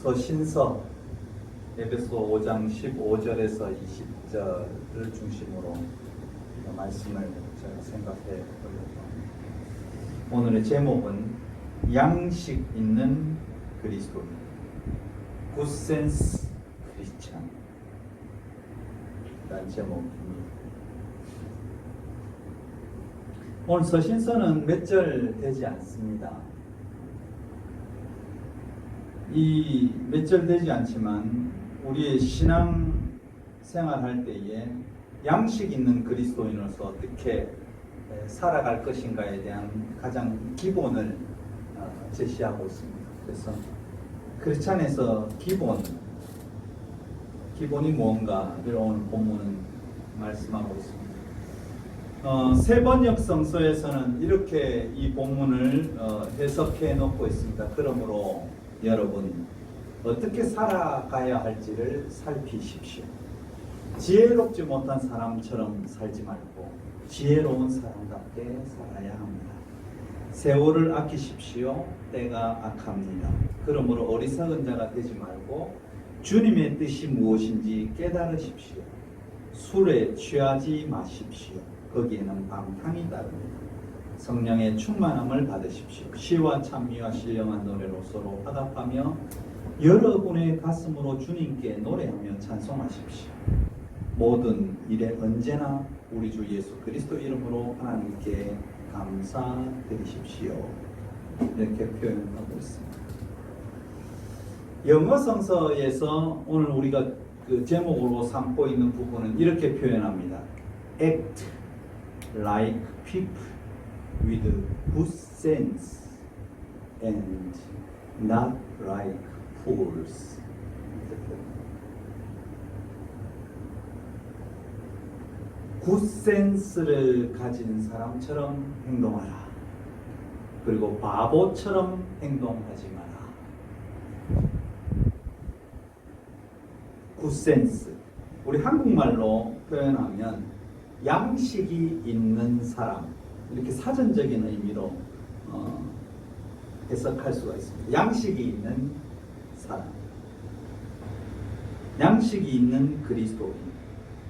서신서 에베소 5장 15절에서 20절을 중심으로 말씀을 제가 생각해 보려고 합니다. 오늘의 제목은 양식 있는 그리스도인, 굿센스 크리스찬 라는 제목입니다. 오늘 서신서는 몇 절 되지 않습니다. 이 몇 절 되지 않지만 우리의 신앙 생활할 때에 양식 있는 그리스도인으로서 어떻게 살아갈 것인가에 대한 가장 기본을 제시하고 있습니다. 그래서 크리스찬에서 기본이 무언가를 오늘 본문은 말씀하고 있습니다. 세 번역 성서에서는 이렇게 이 본문을 해석해 놓고 있습니다. 그러므로 여러분 어떻게 살아가야 할지를 살피십시오. 지혜롭지 못한 사람처럼 살지 말고 지혜로운 사람답게 살아야 합니다. 세월을 아끼십시오. 때가 악합니다. 그러므로 어리석은 자가 되지 말고 주님의 뜻이 무엇인지 깨달으십시오. 술에 취하지 마십시오. 거기에는 방탕이 따릅니다. 성령의 충만함을 받으십시오. 시와 찬미와 신령한 노래로 서로 화답하며 여러분의 가슴으로 주님께 노래하며 찬송하십시오. 모든 일에 언제나 우리 주 예수 그리스도 이름으로 하나님께 감사드리십시오. 이렇게 표현하고 있습니다. 영어 성서에서 오늘 우리가 그 제목으로 삼고 있는 부분은 이렇게 표현합니다. Act like people with good sense and not like fools. 굿센스를 가진 사람처럼 행동하라. 그리고 바보처럼 행동하지 마라. 굿센스, 우리 한국말로 표현하면 양식이 있는 사람, 이렇게 사전적인 의미로 해석할 수가 있습니다. 양식이 있는 사람, 양식이 있는 그리스도인.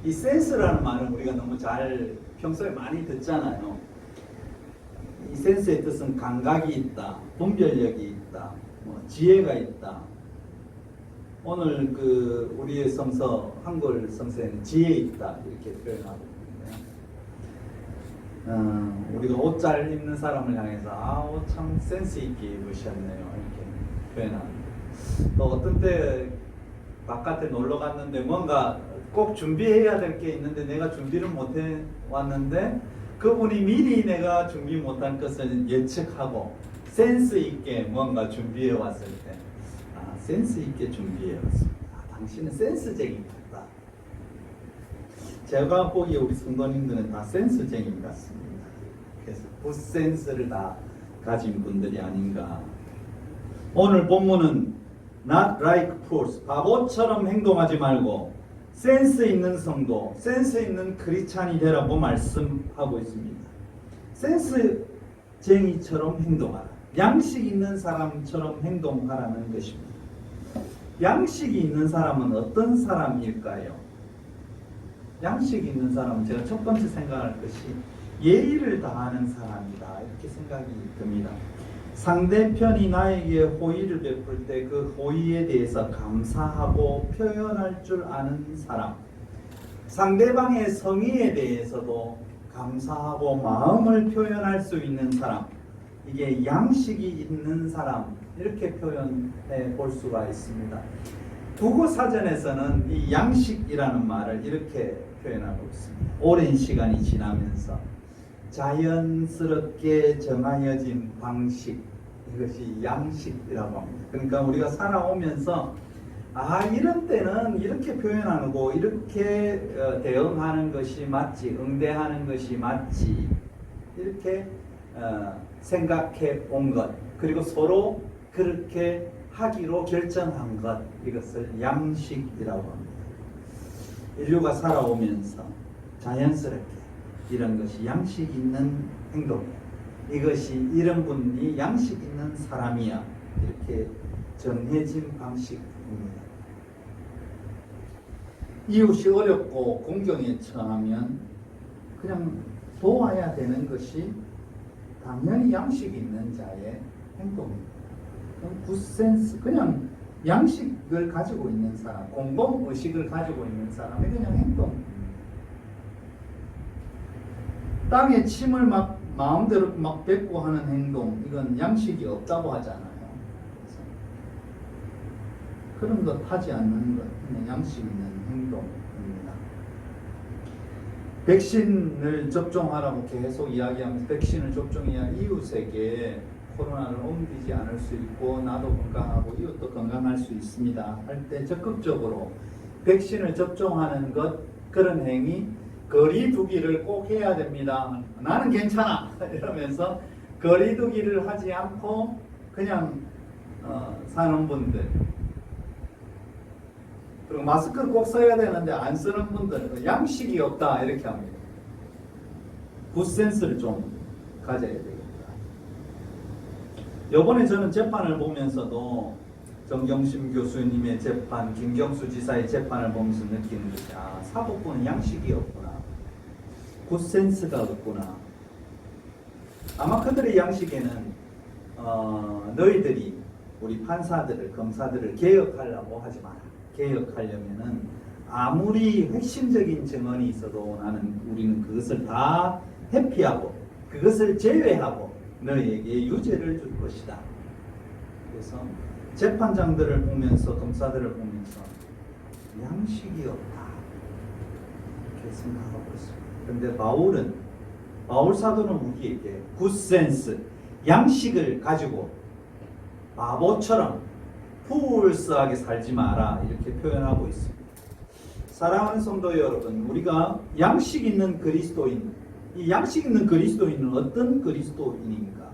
이 센스라는 말은 우리가 너무 잘 평소에 많이 듣잖아요. 이 센스의 뜻은 감각이 있다, 분별력이 있다, 지혜가 있다. 오늘 우리의 성서, 한글 성서에는 지혜 있다 이렇게 표현하고 있는데, 우리가 옷 잘 입는 사람을 향해서 옷 참 센스 있게 입으셨네요 이렇게 표현합니다. 또 어떤 때 바깥에 놀러 갔는데 뭔가 꼭 준비해야 될 게 있는데 내가 준비를 못해 왔는데 그분이 미리 내가 준비 못한 것을 예측하고 센스 있게 뭔가 준비해 왔을 때 센스 있게 준비해 왔습니다. 당신은 센스쟁이 같다. 제가 보기에 우리 성도님들은 다 센스쟁이 같습니다. 그래서 굿센스를 다 가진 분들이 아닌가. 오늘 본문은 not like fools, 바보처럼 행동하지 말고 센스 있는 성도, 센스 있는 크리스찬이 되라고 말씀하고 있습니다. 센스쟁이처럼 행동하라. 양식 있는 사람처럼 행동하라는 것입니다. 양식이 있는 사람은 어떤 사람일까요? 양식이 있는 사람은 제가 첫 번째 생각할 것이 예의를 다하는 사람이다 이렇게 생각이 듭니다. 상대편이 나에게 호의를 베풀 때 그 호의에 대해서 감사하고 표현할 줄 아는 사람, 상대방의 성의에 대해서도 감사하고 마음을 표현할 수 있는 사람, 이게 양식이 있는 사람 이렇게 표현해 볼 수가 있습니다. 국어사전에서는 이 양식이라는 말을 이렇게 표현하고 있습니다. 오랜 시간이 지나면서 자연스럽게 정해진 방식, 이것이 양식이라고 합니다. 그러니까 우리가 살아오면서 이런 때는 이렇게 표현하고 이렇게 대응하는 것이 맞지, 응대하는 것이 맞지 이렇게 생각해 온 것, 그리고 서로 그렇게 하기로 결정한 것, 이것을 양식이라고 합니다. 인류가 살아오면서 자연스럽게 이런 것이 양식 있는 행동이야. 이것이 이런 분이 양식 있는 사람이야. 이렇게 정해진 방식입니다. 이웃이 어렵고 공경에 처하면 그냥 도와야 되는 것이 당연히 양식 있는 자의 행동입니다. 굿센스, 그냥 양식을 가지고 있는 사람, 공동의식을 가지고 있는 사람의 그냥 행동입니다. 땅에 침을 막 마음대로 막 뱉고 하는 행동, 이건 양식이 없다고 하잖아요. 그런 것 하지 않는 것, 그냥 양식 있는 행동입니다. 백신을 접종하라고 계속 이야기하면서 백신을 접종해야 이웃에게 코로나를 옮기지 않을 수 있고 나도 건강하고 이웃도 건강할 수 있습니다 할 때 적극적으로 백신을 접종하는 것, 그런 행위, 거리 두기를 꼭 해야 됩니다. 나는 괜찮아 이러면서 거리 두기를 하지 않고 그냥 사는 분들, 그리고 마스크를 꼭 써야 되는데 안 쓰는 분들, 양식이 없다 이렇게 합니다. 굿센스를 좀 가져야 되겠다. 요번에 저는 재판을 보면서도 정경심 교수님의 재판, 김경수 지사의 재판을 보면서 느끼는 것이, 사법부는 양식이 없구나, 굿센스가 없구나. 아마 그들의 양식에는 너희들이 우리 판사들을, 검사들을 개혁하려고 하지 마라. 개혁하려면은 아무리 핵심적인 증언이 있어도 우리는 그것을 다 회피하고 그것을 제외하고 너희에게 유죄를 줄 것이다. 그래서 재판장들을 보면서, 검사들을 보면서 양식이 없다 이렇게 생각하고 있습니다. 그런데 바울 사도는 우리에게 굿센스, 양식을 가지고 바보처럼 푸울스하게 살지 마라 이렇게 표현하고 있습니다. 사랑하는 성도 여러분, 우리가 양식 있는 그리스도인, 이 양식 있는 그리스도인은 어떤 그리스도인입니까?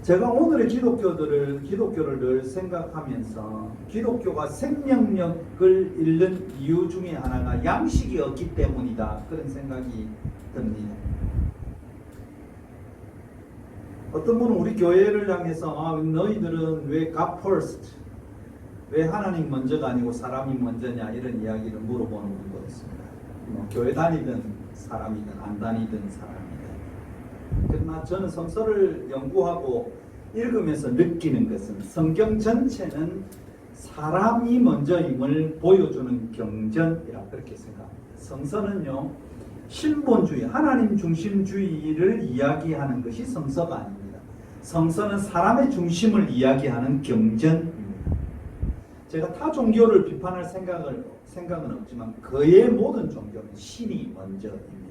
제가 오늘의 기독교를 늘 생각하면서 기독교가 생명력을 잃는 이유 중에 하나가 양식이 없기 때문이다, 그런 생각이 듭니다. 어떤 분은 우리 교회를 향해서 너희들은 왜 God first, 왜 하나님 먼저가 아니고 사람이 먼저냐 이런 이야기를 물어보는 분도 있습니다. 교회 다니든 사람이든 안 다니든 사람이든. 그러나 저는 성서를 연구하고 읽으면서 느끼는 것은 성경 전체는 사람이 먼저임을 보여주는 경전이라 그렇게 생각합니다. 성서는요, 신본주의, 하나님 중심주의를 이야기하는 것이 성서가 아닙니다. 성서는 사람의 중심을 이야기하는 경전입니다. 제가 타 종교를 비판할 생각은 없지만 그의 모든 종교는 신이 먼저입니다.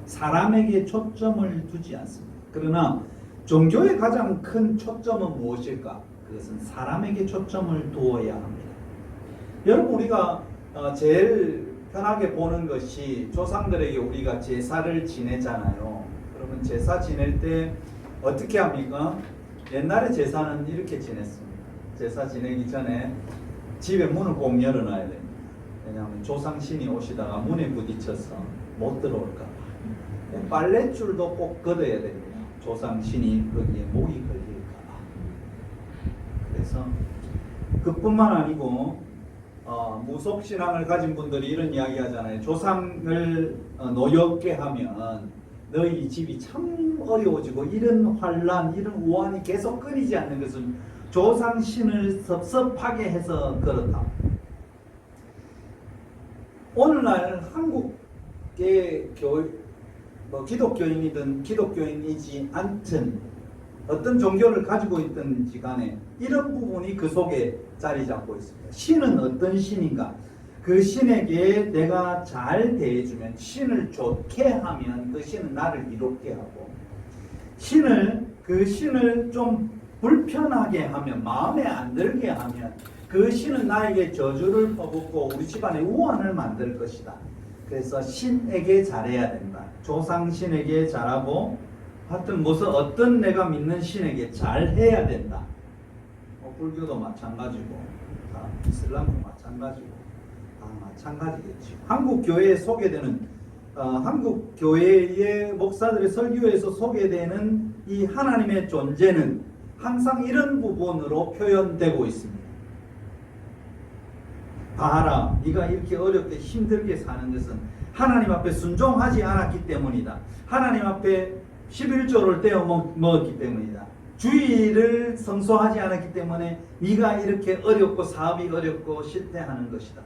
사람에게 초점을 두지 않습니다. 그러나 종교의 가장 큰 초점은 무엇일까? 그것은 사람에게 초점을 두어야 합니다. 여러분, 우리가 제일 편하게 보는 것이 조상들에게 우리가 제사를 지내잖아요. 그러면 제사 지낼 때 어떻게 합니까? 옛날에 제사는 이렇게 지냈습니다. 제사 지내기 전에 집에 문을 꼭 열어놔야 됩니다. 왜냐하면 조상신이 오시다가 문에 부딪혀서 못 들어올까 봐. 빨랫줄도 꼭 걷어야 됩니다. 조상신이 거기에 목이 걸릴까 봐. 그래서 그뿐만 아니고 무속신앙을 가진 분들이 이런 이야기 하잖아요. 조상을 노엽게 하면 너희 집이 참 어려워지고 이런 환란, 이런 우환이 계속 끊이지 않는 것은 조상신을 섭섭하게 해서 그렇다. 오늘날 한국의 기독교인이든 기독교인이지 않든 어떤 종교를 가지고 있든지 간에 이런 부분이 그 속에 자리 잡고 있습니다. 신은 어떤 신인가? 그 신에게 내가 잘 대해주면, 신을 좋게 하면 그 신은 나를 이롭게 하고, 그 신을 좀 불편하게 하면, 마음에 안 들게 하면 그 신은 나에게 저주를 퍼붓고 우리 집안에 우환을 만들 것이다. 그래서 신에게 잘해야 된다. 조상신에게 잘하고 하여튼 어떤 내가 믿는 신에게 잘해야 된다. 불교도 마찬가지고 이슬람도 마찬가지고 마찬가지겠지. 한국 교회에 소개되는 한국 교회의 목사들의 설교에서 소개되는 이 하나님의 존재는 항상 이런 부분으로 표현되고 있습니다. 봐라, 네가 이렇게 어렵게 힘들게 사는 것은 하나님 앞에 순종하지 않았기 때문이다. 하나님 앞에 11조를 떼어 먹었기 때문이다. 주의를 성소하지 않았기 때문에 네가 이렇게 어렵고 사업이 어렵고 실패하는 것이다.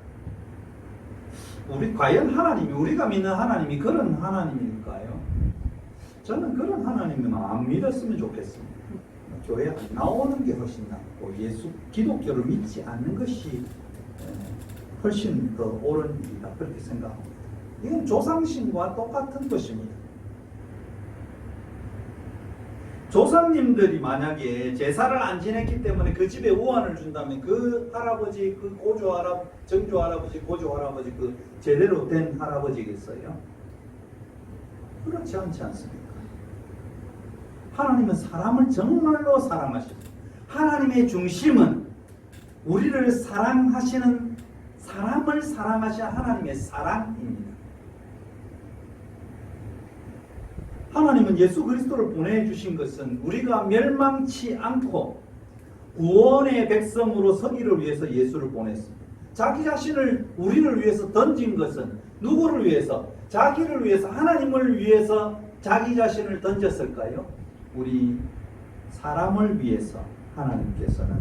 과연 하나님이, 우리가 믿는 하나님이 그런 하나님일까요? 저는 그런 하나님은 안 믿었으면 좋겠습니다. 교회 안 나오는 게 훨씬 낫고 기독교를 믿지 않는 것이 훨씬 더 옳은 일이다, 그렇게 생각합니다. 이건 조상신과 똑같은 것입니다. 조상님들이 만약에 제사를 안 지냈기 때문에 그 집에 우환을 준다면 그 할아버지, 그 정조 할아버지, 고조 할아버지, 그 제대로 된 할아버지겠어요? 그렇지 않지 않습니까? 하나님은 사람을 정말로 사랑하십니다. 하나님의 중심은 우리를 사랑하시는, 사람을 사랑하시는 하나님의 사랑입니다. 하나님은 예수 그리스도를 보내주신 것은 우리가 멸망치 않고 구원의 백성으로 서기를 위해서 예수를 보냈습니다. 자기 자신을 우리를 위해서 던진 것은 누구를 위해서? 자기를 위해서, 하나님을 위해서 자기 자신을 던졌을까요? 우리 사람을 위해서 하나님께서는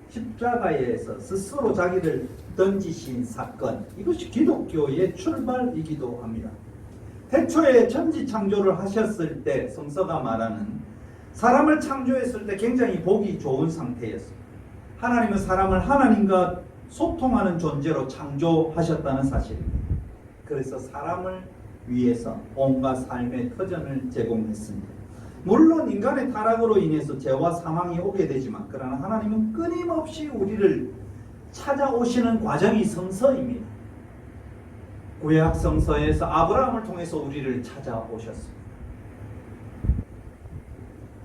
십자가에서 스스로 자기를 던지신 사건, 이것이 기독교의 출발이기도 합니다. 태초에 천지 창조를 하셨을 때 성서가 말하는 사람을 창조했을 때 굉장히 보기 좋은 상태였습니다. 하나님은 사람을 하나님과 소통하는 존재로 창조하셨다는 사실입니다. 그래서 사람을 위해서 온갖 삶의 터전을 제공했습니다. 물론 인간의 타락으로 인해서 죄와 사망이 오게 되지만, 그러나 하나님은 끊임없이 우리를 찾아오시는 과정이 성서입니다. 구약 성서에서 아브라함을 통해서 우리를 찾아오셨습니다.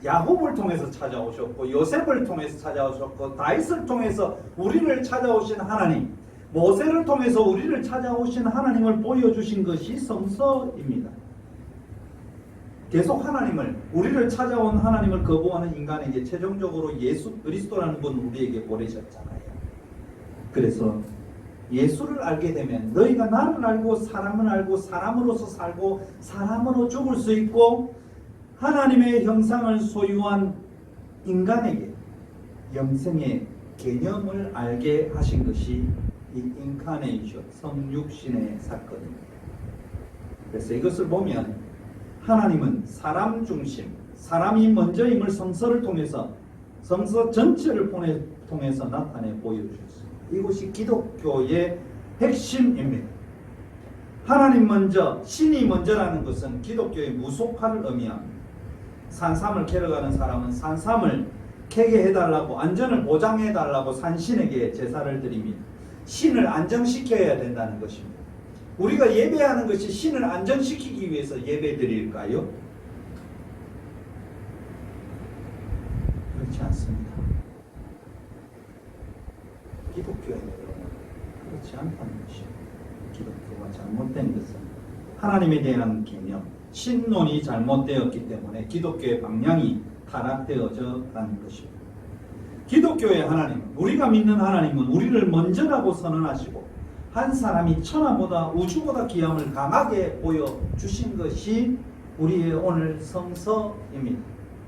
야곱을 통해서 찾아오셨고, 요셉을 통해서 찾아오셨고, 다윗을 통해서 우리를 찾아오신 하나님, 모세를 통해서 우리를 찾아오신 하나님을 보여주신 것이 성서입니다. 계속 우리를 찾아온 하나님을 거부하는 인간에게 최종적으로 예수 그리스도라는 분 우리에게 보내셨잖아요. 그래서 예수를 알게 되면 너희가 나를 알고 사람을 알고 사람으로서 살고 사람으로 죽을 수 있고, 하나님의 형상을 소유한 인간에게 영생의 개념을 알게 하신 것이 이 인카네이션, 성육신의 사건입니다. 그래서 이것을 보면 하나님은 사람 중심, 사람이 먼저임을 성서를 통해서, 성서 전체를 통해서 나타내 보여주셨습니다. 이것이 기독교의 핵심입니다. 하나님 먼저, 신이 먼저라는 것은 기독교의 무속화를 의미합니다. 산삼을 캐러 가는 사람은 산삼을 캐게 해달라고, 안전을 보장해달라고 산신에게 제사를 드립니다. 신을 안정시켜야 된다는 것입니다. 우리가 예배하는 것이 신을 안정시키기 위해서 예배드릴까요? 그렇지 않습니다. 기독교의 그렇지 않다는 것입니다. 기독교가 잘못된 것은 하나님에 대한 개념, 신론이 잘못되었기 때문에 기독교의 방향이 타락되어져 가는 것입니다. 기독교의 하나님, 우리가 믿는 하나님은 우리를 먼저라고 선언하시고 한 사람이 천하보다 우주보다 귀함을 강하게 보여주신 것이 우리의 오늘 성서입니다.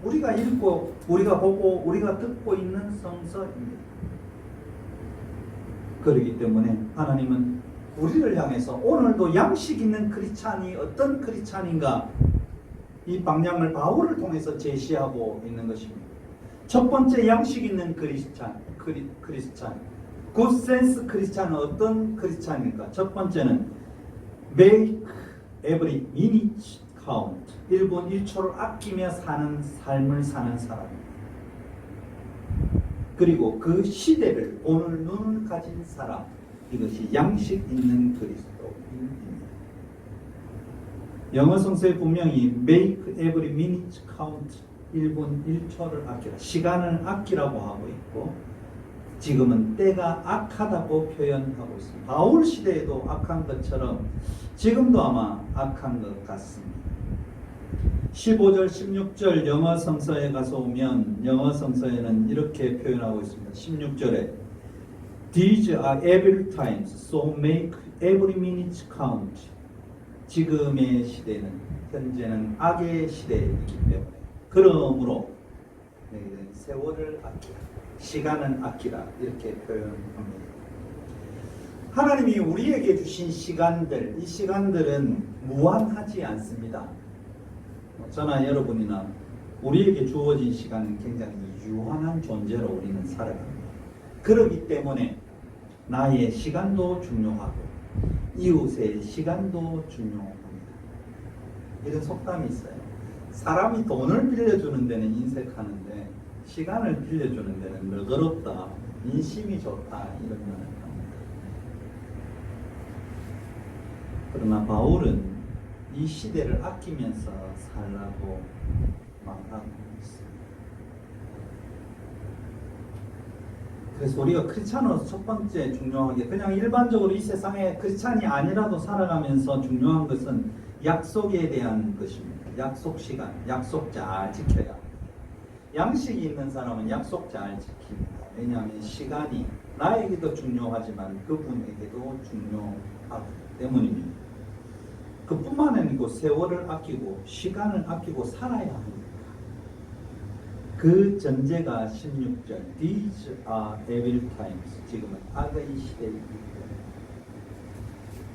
우리가 읽고 우리가 보고 우리가 듣고 있는 성서입니다. 그렇기 때문에 하나님은 우리를 향해서 오늘도 양식 있는 크리스찬이 어떤 크리스찬인가, 이 방향을 바울을 통해서 제시하고 있는 것입니다. 첫 번째, 양식 있는 크리스찬. 굿센스 크리스찬은 어떤 크리스찬입니까? 첫 번째는 make every minute count. 1분 1초를 아끼며 사는 삶을 사는 사람입니다. 그리고 그 시대를 보는 눈을 가진 사람, 이것이 양식 있는 그리스도인입니다. 영어 성서에 분명히 make every minute count, 1분 1초를 아끼라, 시간을 아끼라고 하고 있고, 지금은 때가 악하다고 표현하고 있습니다. 바울 시대에도 악한 것처럼 지금도 아마 악한 것 같습니다. 15절, 16절 영어 성서에 가서 오면 영어 성서에는 이렇게 표현하고 있습니다. 16절에 These are evil times, so make every minute count. 지금의 시대는, 현재는 악의 시대이기 때문에 그러므로 세월을 아끼라, 시간은 아끼라 이렇게 표현합니다. 하나님이 우리에게 주신 시간들, 이 시간들은 무한하지 않습니다. 저나 여러분이나 우리에게 주어진 시간은 굉장히 유한한 존재로 우리는 살아갑니다. 그렇기 때문에 나의 시간도 중요하고 이웃의 시간도 중요합니다. 이런 속담이 있어요. 사람이 돈을 빌려주는 데는 인색하는데 시간을 빌려주는 데는 너그럽다, 인심이 좋다 이런 말을 합니다. 그러나 바울은 이 시대를 아끼면서 살라고 말하고 있습니다. 그래서 우리가 크리스찬으로서 첫 번째 중요하게 그냥 일반적으로 이 세상에 크리스찬이 아니라도 살아가면서 중요한 것은 약속에 대한 것입니다. 약속 시간, 약속 잘 지켜야 합니다. 양식이 있는 사람은 약속 잘 지킵니다. 왜냐하면 시간이 나에게도 중요하지만 그분에게도 중요하기 때문입니다. 그뿐만 아니고 세월을 아끼고 시간을 아끼고 살아야 합니다. 그 전제가 16절 These are evil times. 지금은 악의 시대이기 때문에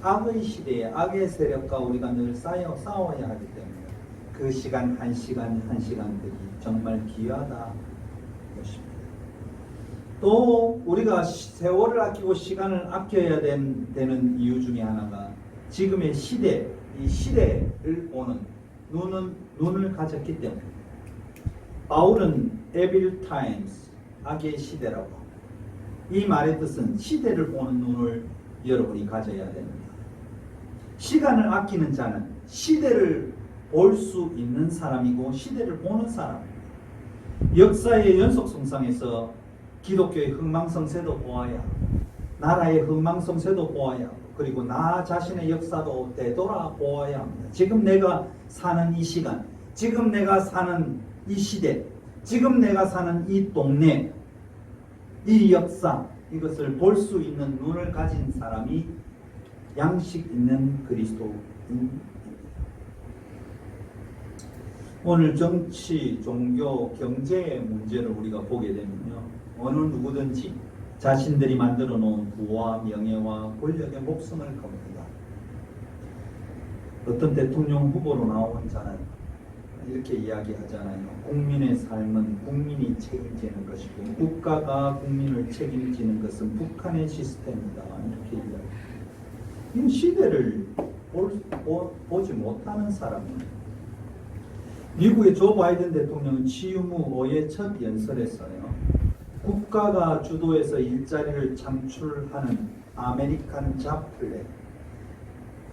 악의 시대에 악의 세력과 우리가 늘 싸워야 하기 때문에 그 시간 한 시간들이 정말 귀하다 것입니다. 또 우리가 세월을 아끼고 시간을 아껴야 되는 이유 중에 하나가 지금의 시대, 이 시대를 보는 눈을 가졌기 때문에 바울은 evil times, 악의 시대라고 합니다. 이 말의 뜻은 시대를 보는 눈을 여러분이 가져야 됩니다. 시간을 아끼는 자는 시대를 볼 수 있는 사람이고 시대를 보는 사람입니다. 역사의 연속성상에서 기독교의 흥망성쇠도 보아야 하고 나라의 흥망성쇠도 보아야 하고 그리고 나 자신의 역사도 되돌아보아야 합니다. 지금 내가 사는 이 시간, 지금 내가 사는 이 시대, 지금 내가 사는 이 동네, 이 역사, 이것을 볼 수 있는 눈을 가진 사람이 양식 있는 그리스도인입니다. 오늘 정치, 종교, 경제의 문제를 우리가 보게 되면요, 어느 누구든지 자신들이 만들어 놓은 부와 명예와 권력의 목숨을 겁니다. 어떤 대통령 후보로 나온 자는 이렇게 이야기하잖아요. 국민의 삶은 국민이 책임지는 것이고 국가가 국민을 책임지는 것은 북한의 시스템이다. 이렇게 이야기합니다. 이 시대를 보지 못하는 사람입니다. 미국의 조 바이든 대통령은 취임 후 5회 첫 연설에서요, 국가가 주도해서 일자리를 창출하는 아메리칸 잡 플랜,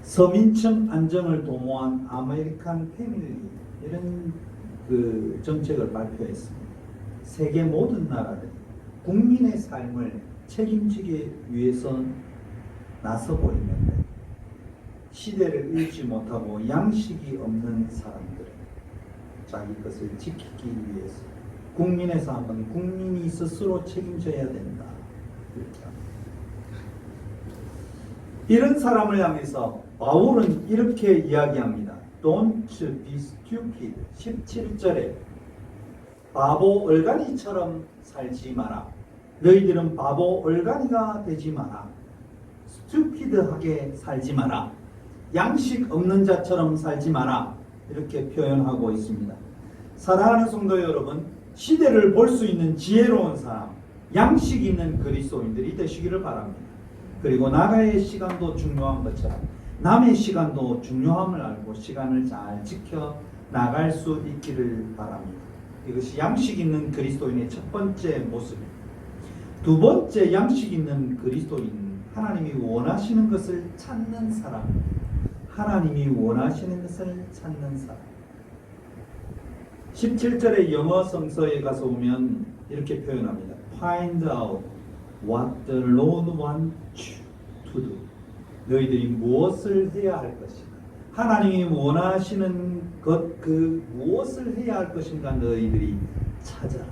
서민층 안정을 도모한 아메리칸 패밀리, 이런 그 정책을 발표했습니다. 세계 모든 나라들이 국민의 삶을 책임지기 위해서 나서고 있는데 시대를 읽지 못하고 양식이 없는 사람들은 자기 것을 지키기 위해서 국민의 삶은 국민이 스스로 책임져야 된다. 이렇게 합니다. 이런 사람을 향해서 바울은 이렇게 이야기합니다. Don't be stupid. 17절에 바보 얼간이처럼 살지 마라. 너희들은 바보 얼간이가 되지 마라. stupid하게 살지 마라. 양식 없는 자처럼 살지 마라. 이렇게 표현하고 있습니다. 사랑하는 성도 여러분, 시대를 볼 수 있는 지혜로운 사람, 양식 있는 그리스도인들이 되시기를 바랍니다. 그리고 나라의 시간도 중요한 것처럼 남의 시간도 중요함을 알고 시간을 잘 지켜 나갈 수 있기를 바랍니다. 이것이 양식 있는 그리스도인의 첫 번째 모습입니다. 두 번째 양식 있는 그리스도인, 하나님이 원하시는 것을 찾는 사람. 하나님이 원하시는 것을 찾는 사람. 17절의 영어 성서에 가서 보면 이렇게 표현합니다. Find out what the Lord wants you to do. 너희들이 무엇을 해야 할 것인가. 하나님이 원하시는 것, 그 무엇을 해야 할 것인가 너희들이 찾아라.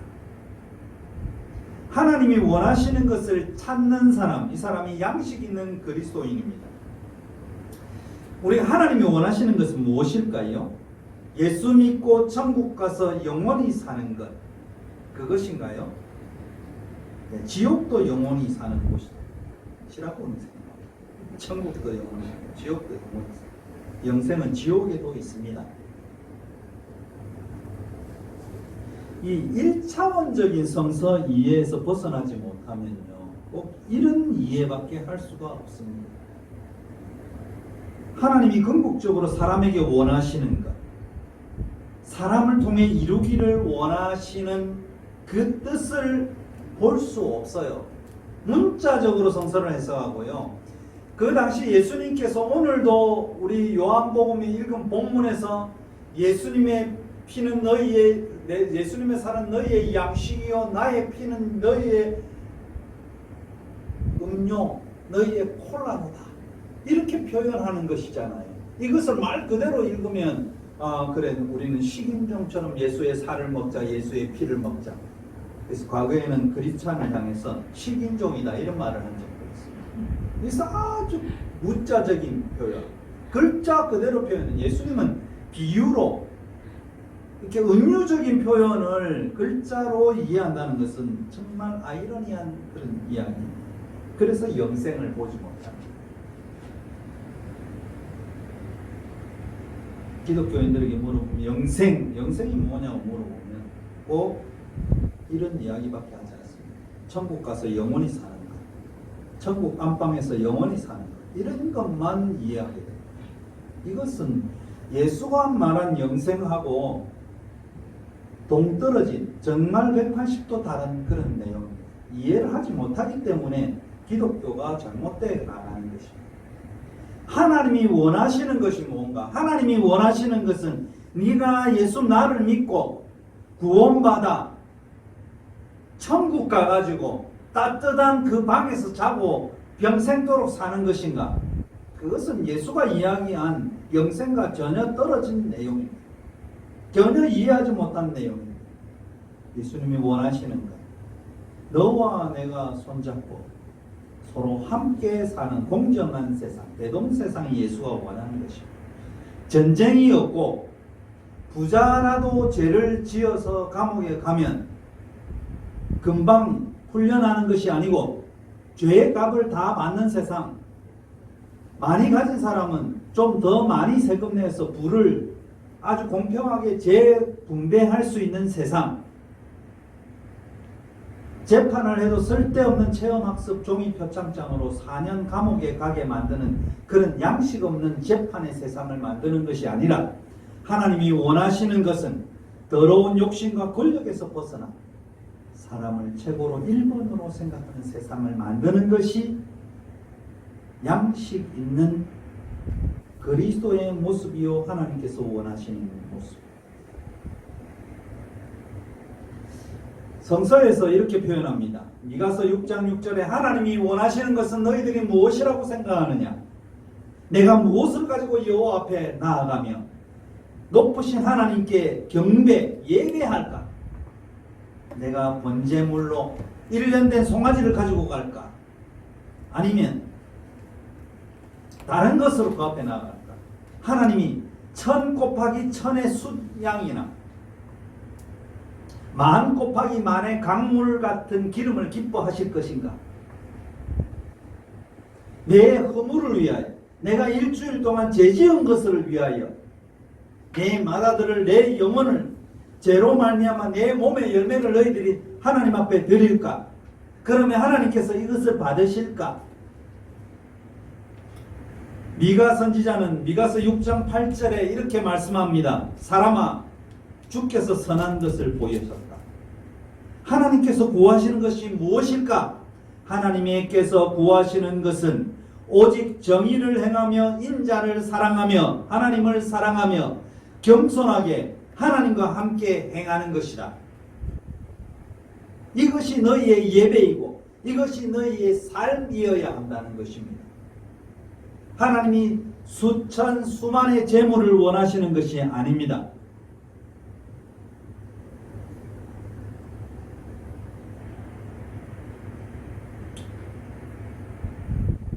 하나님이 원하시는 것을 찾는 사람, 이 사람이 양식 있는 그리스도인입니다. 우리 하나님이 원하시는 것은 무엇일까요? 예수 믿고 천국 가서 영원히 사는 것, 그것인가요? 네, 지옥도 영원히 사는 곳이라고 생각합니다. 천국도 영원히, 지옥도 영원히, 영생은 지옥에도 있습니다. 이 1차원적인 성서 이해에서 벗어나지 못하면요, 꼭 이런 이해밖에 할 수가 없습니다. 하나님이 궁극적으로 사람에게 원하시는 것, 사람을 통해 이루기를 원하시는 그 뜻을 볼 수 없어요. 문자적으로 성서를 해석하고요. 그 당시 예수님께서 오늘도 우리 요한복음에 읽은 본문에서 예수님의 피는 너희의, 예수님의 살은 너희의 양식이요 나의 피는 너희의 음료, 너희의 콜라로다, 이렇게 표현하는 것이잖아요. 이것을 말 그대로 읽으면 그래, 우리는 식인종처럼 예수의 살을 먹자, 예수의 피를 먹자. 그래서 과거에는 크리스찬을 향해서 식인종이다 이런 말을 한 적도 있습니다. 그래서 아주 문자적인 표현, 글자 그대로 표현은, 예수님은 비유로 이렇게 은유적인 표현을 글자로 이해한다는 것은 정말 아이러니한 그런 이야기입니다. 그래서 영생을 보지 못합니다. 기독교인들에게 물어보면 영생이 뭐냐고 물어보면 꼭 이런 이야기밖에 하지 않습니다. 천국 가서 영원히 사는 것, 천국 안방에서 영원히 사는 것, 이런 것만 이해하게 됩니다. 이것은 예수가 말한 영생하고 동떨어진, 정말 180도 다른 그런 내용입니다. 이해를 하지 못하기 때문에 기독교가 잘못되어 나가는 것입니다. 하나님이 원하시는 것이 뭔가? 하나님이 원하시는 것은 네가 예수 나를 믿고 구원받아 천국 가가지고 따뜻한 그 방에서 자고 평생도록 사는 것인가? 그것은 예수가 이야기한 영생과 전혀 떨어진 내용입니다. 전혀 이해하지 못한 내용입니다. 예수님이 원하시는 것, 너와 내가 손잡고 서로 함께 사는 공정한 세상, 대동세상이 예수가 원하는 것입니다. 전쟁이 없고 부자라도 죄를 지어서 감옥에 가면 금방 훈련하는 것이 아니고 죄의 값을 다 받는 세상, 많이 가진 사람은 좀 더 많이 세금 내서 부를 아주 공평하게 재분배할 수 있는 세상, 재판을 해도 쓸데없는 체험학습 종이 표창장으로 4년 감옥에 가게 만드는 그런 양식 없는 재판의 세상을 만드는 것이 아니라, 하나님이 원하시는 것은 더러운 욕심과 권력에서 벗어나 사람을 최고로 1번으로 생각하는 세상을 만드는 것이 양식 있는 그리스도의 모습이요 하나님께서 원하시는 모습. 성서에서 이렇게 표현합니다. 미가서 6장 6절에 하나님이 원하시는 것은 너희들이 무엇이라고 생각하느냐? 내가 무엇을 가지고 여호와 앞에 나아가며 높으신 하나님께 경배, 예배할까? 내가 번제물로 1년 된 송아지를 가지고 갈까? 아니면 다른 것으로 그 앞에 나아갈까? 하나님이 1000 곱하기 1000의 숫양이나 10,000 곱하기 10,000의 강물 같은 기름을 기뻐하실 것인가? 내 허물을 위하여, 내가 일주일 동안 죄지은 것을 위하여 내 맏아들을, 내 영혼을 죄로 말미암아 내 몸의 열매를 너희들이 하나님 앞에 드릴까? 그러면 하나님께서 이것을 받으실까? 미가 선지자는 미가서 6장 8절에 이렇게 말씀합니다. 사람아, 주께서 선한 것을 보이셨다. 하나님께서 구하시는 것이 무엇일까? 하나님께서 구하시는 것은 오직 정의를 행하며 인자를 사랑하며 하나님을 사랑하며 겸손하게 하나님과 함께 행하는 것이다. 이것이 너희의 예배이고 이것이 너희의 삶이어야 한다는 것입니다. 하나님이 수천 수만의 재물을 원하시는 것이 아닙니다.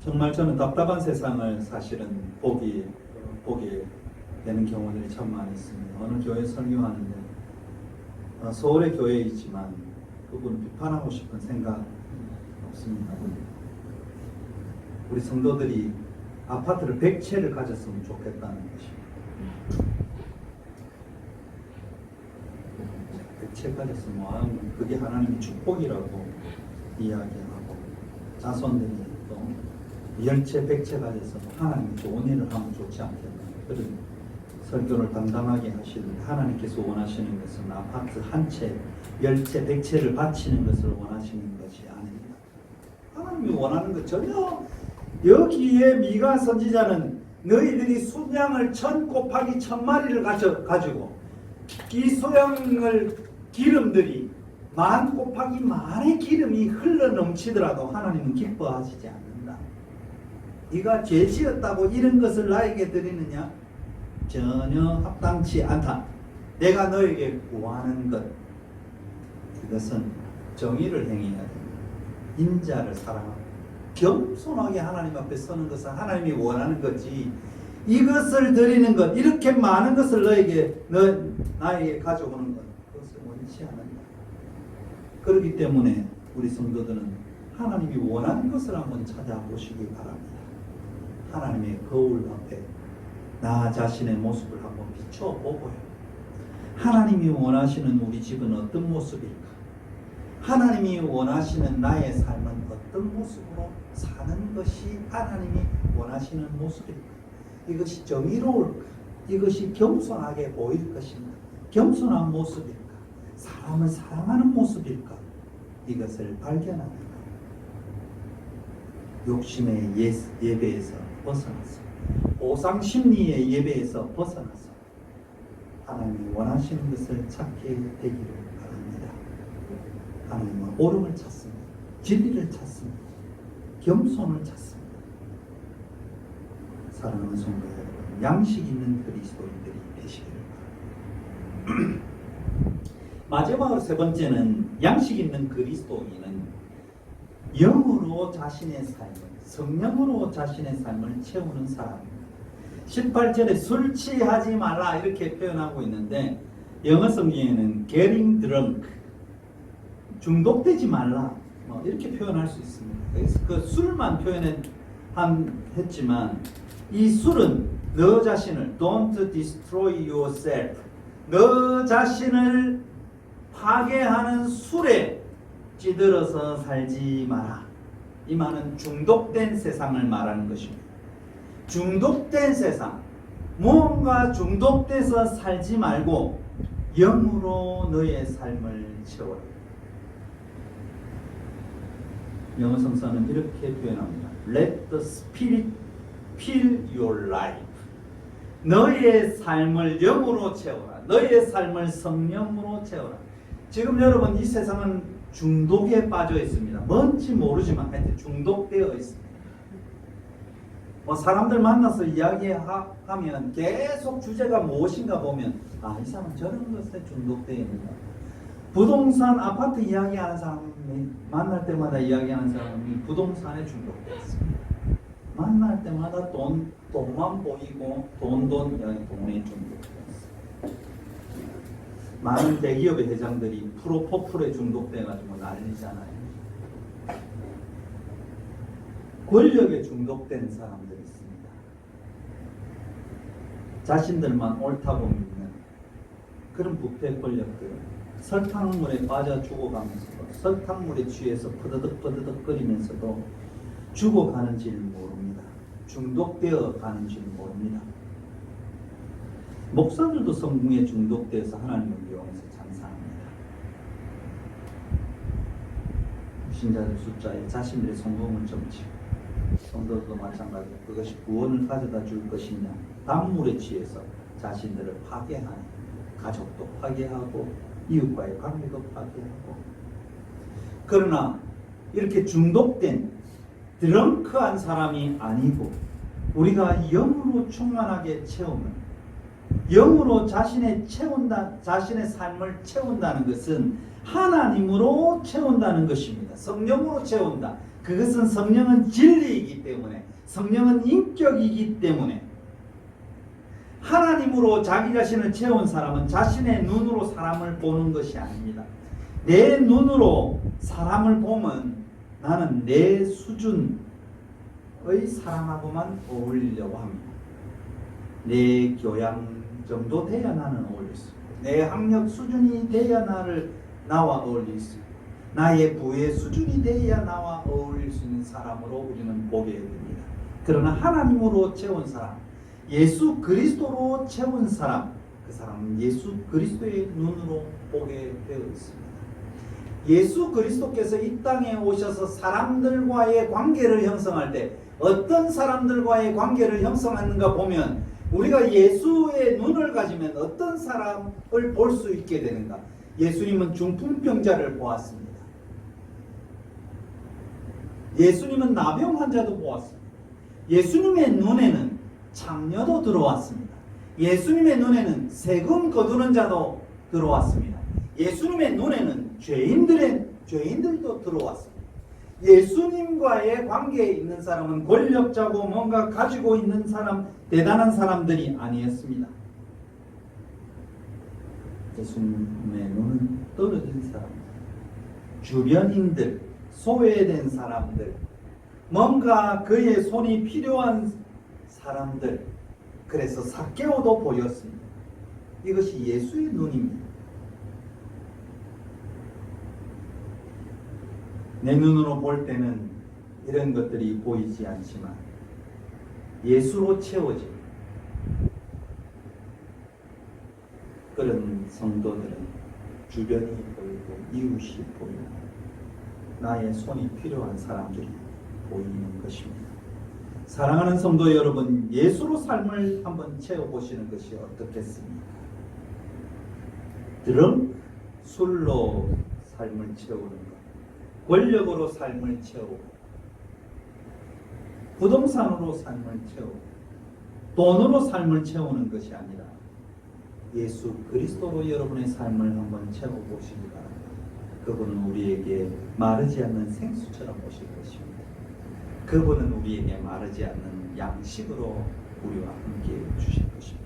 정말 저는 답답한 세상을 사실은 보게 되는 경우들이 참 많이 있습니다. 어느 교회 설교하는데 서울의 교회이지만 그분을 비판하고 싶은 생각 없습니다. 우리 성도들이 아파트를 100채를 가졌으면 좋겠다는 것입니다. 100채 가졌으면 그게 하나님의 축복이라고 이야기하고, 자손들이 또 10채 100채 가져서 하나님이 좋은 일을 하면 좋지 않겠나, 그런 설교를 당당하게 하시는데, 하나님께서 원하시는 것은 아파트 한 채, 10채 100채를 바치는 것을 원하시는 것이 아닙니다. 하나님이 원하는 것 전혀, 여기에 미가 선지자는 너희들이 순양을 1000 곱하기 1000마리를 가지고 이 소양을 기름들이 10,000 곱하기 만의 기름이 흘러 넘치더라도 하나님은 기뻐하시지 않는다. 네가 죄 지었다고 이런 것을 나에게 드리느냐? 전혀 합당치 않다. 내가 너에게 구하는 것, 이것은 정의를 행해야 됩니다. 인자를 사랑하고 겸손하게 하나님 앞에 서는 것은 하나님이 원하는 거지, 이것을 드리는 것, 이렇게 많은 것을 나에게 가져오는 것, 그것을 원치 않는다. 그렇기 때문에 우리 성도들은 하나님이 원하는 것을 한번 찾아보시기 바랍니다. 하나님의 거울 앞에 나 자신의 모습을 한번 비춰보고요. 하나님이 원하시는 우리 집은 어떤 모습일까? 하나님이 원하시는 나의 삶은 어떤 모습으로 사는 것이 하나님이 원하시는 모습일까? 이것이 정의로울까? 이것이 겸손하게 보일 것인가? 겸손한 모습일까? 사람을 사랑하는 모습일까? 이것을 발견하는 것. 욕심의 예배에서 벗어나서, 보상심리의 예배에서 벗어나서 하나님이 원하시는 것을 찾게 되기를 바랍니다. 하나님은 옳음을 찾습니다. 진리를 찾습니다. 겸손을 찾습니다. 사랑하는 성도 여러분, 양식 있는 그리스도인들이 되시기를 바랍니다. 마지막으로 세 번째는, 양식 있는 그리스도인은 영으로 자신의 삶을, 성령으로 자신의 삶을 채우는 사람입니다. 18절에 술 취하지 말라 이렇게 표현하고 있는데, 영어 성경에는 getting drunk, 중독되지 말라 이렇게 표현할 수 있습니다. 그래서 그 술만 했지만 이 술은 너 자신을, don't destroy yourself, 너 자신을 파괴하는 술에 찌들어서 살지 마라. 이 말은 중독된 세상을 말하는 것입니다. 중독된 세상, 무언가 중독돼서 살지 말고 영으로 너의 삶을 채워라. 영어 성서는 이렇게 표현합니다. Let the Spirit fill your life. 너의 삶을 영으로 채워라. 너의 삶을 성령으로 채워라. 지금 여러분, 이 세상은 중독에 빠져 있습니다. 뭔지 모르지만 하여튼 중독되어 있습니다. 사람들 만나서 이야기하면 계속 주제가 무엇인가 보면, 이 사람은 저런 것에 중독되어 있는가. 부동산, 아파트 이야기하는 사람이 만날 때마다 이야기하는 사람이 부동산에 중독되어 있습니다. 만날 때마다 돈만 보이고 돈에 중독되어 있습니다. 많은 대기업의 회장들이 프로포폴에 중독돼가지고 난리잖아요. 권력에 중독된 사람들이 있습니다. 자신들만 옳다고 믿는 그런 부패 권력들, 설탕물에 빠져 죽어가면서도, 설탕물에 취해서 퍼드덕퍼드덕거리면서도 죽어가는지를 모릅니다. 중독되어 가는지를 모릅니다. 목사들도 성공에 중독돼서 하나님을 이용해서 장사합니다. 신자들 숫자에 자신들의 성공을 점치고, 성도들도 마찬가지로 그것이 구원을 가져다 줄 것이냐, 단물에 취해서 자신들을 파괴하는, 가족도 파괴하고 이웃과의 관계도 파괴하고. 그러나 이렇게 중독된 드렁크한 사람이 아니고 우리가 영으로 충만하게 채우는, 영으로 자신의 삶을 채운다는 것은 하나님으로 채운다는 것입니다. 성령으로 채운다. 그것은 성령은 진리이기 때문에, 성령은 인격이기 때문에, 하나님으로 자기 자신을 채운 사람은 자신의 눈으로 사람을 보는 것이 아닙니다. 내 눈으로 사람을 보면 나는 내 수준의 사람하고만 어울리려고 합니다. 내 교양 정도 돼야 나는 어울릴 수 있고, 내 학력 수준이 돼야 나와 어울릴 수 있고, 나의 부의 수준이 돼야 나와 어울릴 수 있는 사람으로 우리는 보게 됩니다. 그러나 하나님으로 채운 사람, 예수 그리스도로 채운 사람, 그 사람은 예수 그리스도의 눈으로 보게 되어 있습니다. 예수 그리스도께서 이 땅에 오셔서 사람들과의 관계를 형성할 때 어떤 사람들과의 관계를 형성하는가 보면, 우리가 예수의 눈을 가지면 어떤 사람을 볼 수 있게 되는가? 예수님은 중풍병자를 보았습니다. 예수님은 나병 환자도 보았습니다. 예수님의 눈에는 창녀도 들어왔습니다. 예수님의 눈에는 세금 거두는 자도 들어왔습니다. 예수님의 눈에는 죄인들도 들어왔습니다. 예수님과의 관계에 있는 사람은 권력자고 뭔가 가지고 있는 사람, 대단한 사람들이 아니었습니다. 예수님의 눈은 떨어진 사람들, 주변인들, 소외된 사람들, 뭔가 그의 손이 필요한 사람들, 그래서 삭개오도 보였습니다. 이것이 예수의 눈입니다. 내 눈으로 볼 때는 이런 것들이 보이지 않지만 예수로 채워진 그런 성도들은 주변이 보이고 이웃이 보이고 나의 손이 필요한 사람들이 보이는 것입니다. 사랑하는 성도 여러분, 예수로 삶을 한번 채워보시는 것이 어떻겠습니까? 술로 삶을 채우는 것, 권력으로 삶을 채우고, 부동산으로 삶을 채우고, 돈으로 삶을 채우는 것이 아니라 예수 그리스도로 여러분의 삶을 한번 채워보시기 바랍니다. 그분은 우리에게 마르지 않는 생수처럼 오실 것입니다. 그분은 우리에게 마르지 않는 양식으로 우리와 함께 주실 것입니다.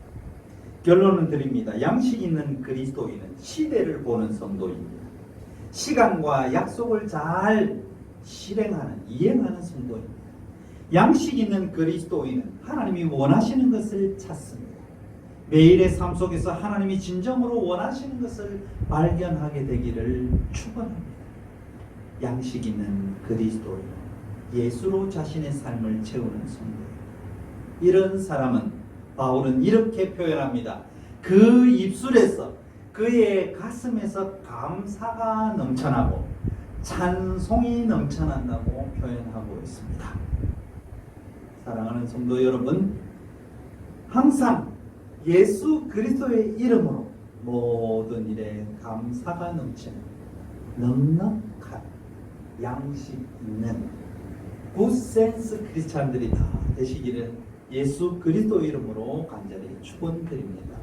결론을 드립니다. 양식 있는 그리스도인은 시대를 보는 성도입니다. 시간과 약속을 잘 이행하는 성도입니다. 양식 있는 그리스도인은 하나님이 원하시는 것을 찾습니다. 매일의 삶 속에서 하나님이 진정으로 원하시는 것을 발견하게 되기를 축원합니다. 양식 있는 그리스도인은 예수로 자신의 삶을 채우는 성도예요. 이런 사람은 바울은 이렇게 표현합니다. 그 입술에서, 그의 가슴에서 감사가 넘쳐나고 찬송이 넘쳐난다고 표현하고 있습니다. 사랑하는 성도 여러분, 항상 예수 그리스도의 이름으로 모든 일에 감사가 넘치는 넉넉한 양식 있는 굿센스 크리스찬들이 다 되시기를 예수 그리스도 이름으로 간절히 축원드립니다.